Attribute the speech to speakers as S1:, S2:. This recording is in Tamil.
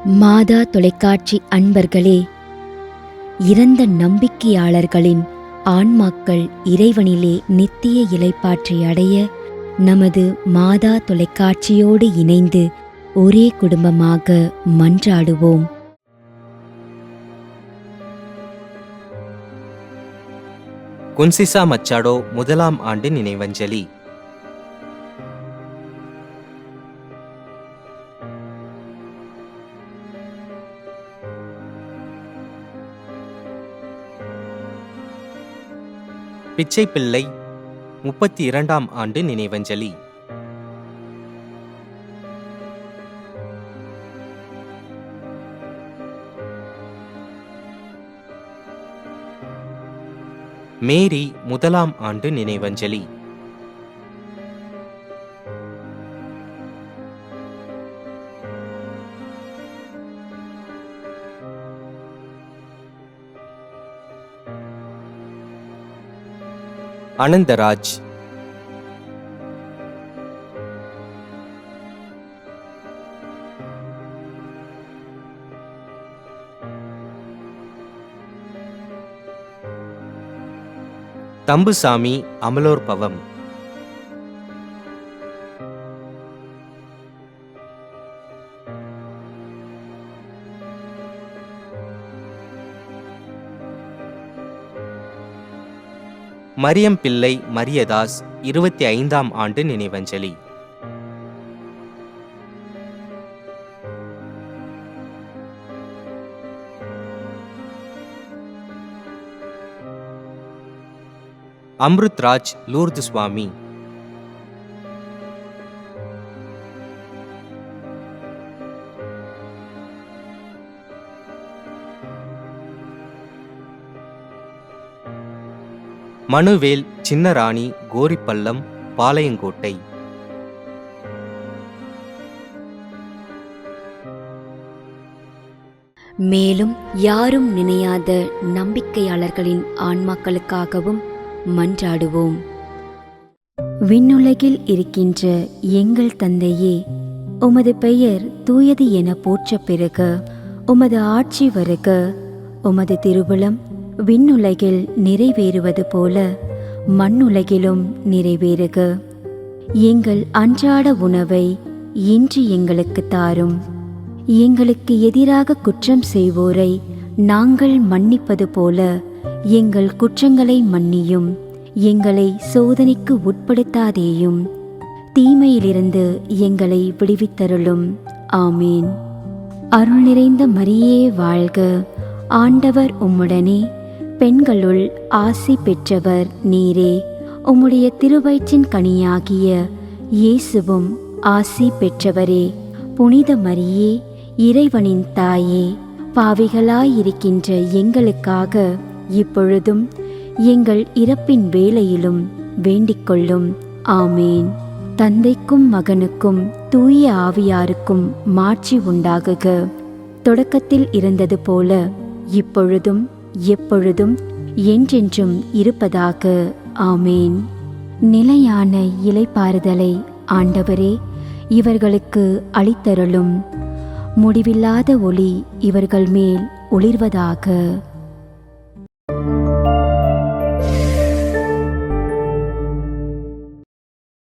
S1: மாதா தொலைக்காட்சி அன்பர்களே, இறந்த நம்பிக்கையாளர்களின் ஆன்மாக்கள் இறைவனிலே நித்திய இளைப்பாற்றி அடைய நமது மாதா தொலைக்காட்சியோடு இணைந்து ஒரே குடும்பமாக மன்றாடுவோம்.
S2: குன்சிசா மச்சாடோ முதலாம் ஆண்டு நினைவஞ்சலி. பிச்சை பிள்ளை 32ஆம் ஆண்டு நினைவஞ்சலி. மேரி முதலாம் ஆண்டு நினைவஞ்சலி. அனந்தராஜ். தம்புசாமி அமலோற்பவம். மரியம் பிள்ளை மரியதாஸ் 25ஆம் ஆண்டு நினைவஞ்சலி. அம்ருத்ராஜ் லூர்து சுவாமி. மனுவேல் சின்னராணி கோரிப்பள்ளம் பாளையங்கோட்டை.
S1: மேலும் யாரும் நினையாத நம்பிக்கையாளர்களின் ஆன்மாக்களுக்காகவும் மன்றாடுவோம். விண்ணுலகில் இருக்கின்ற எங்கள் தந்தையே, உமது பெயர் தூயது என போற்றப் பெறுக. உமது ஆட்சி வருக. உமது திருவுளம் விண்ணுலகில் நிறைவேறுவது போல மண்ணுலகிலும் நிறைவேறுக. எங்கள் அன்றாட உணவை இன்று எங்களுக்கு தாரும். எங்களுக்கு எதிராக குற்றம் செய்வோரை நாங்கள் மன்னிப்பது போல எங்கள் குற்றங்களை மன்னியும். எங்களை சோதனைக்கு உட்படுத்தாதேயும், தீமையிலிருந்து எங்களை விடுவித்தருளும். ஆமீன். அருள் நிறைந்த மரியே வாழ்க. ஆண்டவர் உம்முடனே, பெண்களுள் ஆசி பெற்றவர் நீரே. உம்முடைய திருவயிற்றின் கனியாகிய இயேசுவும் ஆசி பெற்றவரே. புனித மரியே, இறைவனின் தாயே, பாவிகளாயிருக்கின்ற எங்களுக்காக இப்பொழுதும் எங்கள் இறப்பின் வேளையிலும் வேண்டிக் கொள்ளும். ஆமேன். தந்தைக்கும் மகனுக்கும் தூய ஆவியாருக்கும் மாட்சி உண்டாகுக. தொடக்கத்தில் இருந்தது போல இப்பொழுதும் எப்பொழுதும் என்றென்றும் இருப்பதாக. ஆமேன். நிலையான இளைப்பாறுதலை ஆண்டவரே இவர்களுக்கு அளித்தருளும். முடிவில்லாத ஒளி இவர்கள் மேல் ஒளிர்வதாக.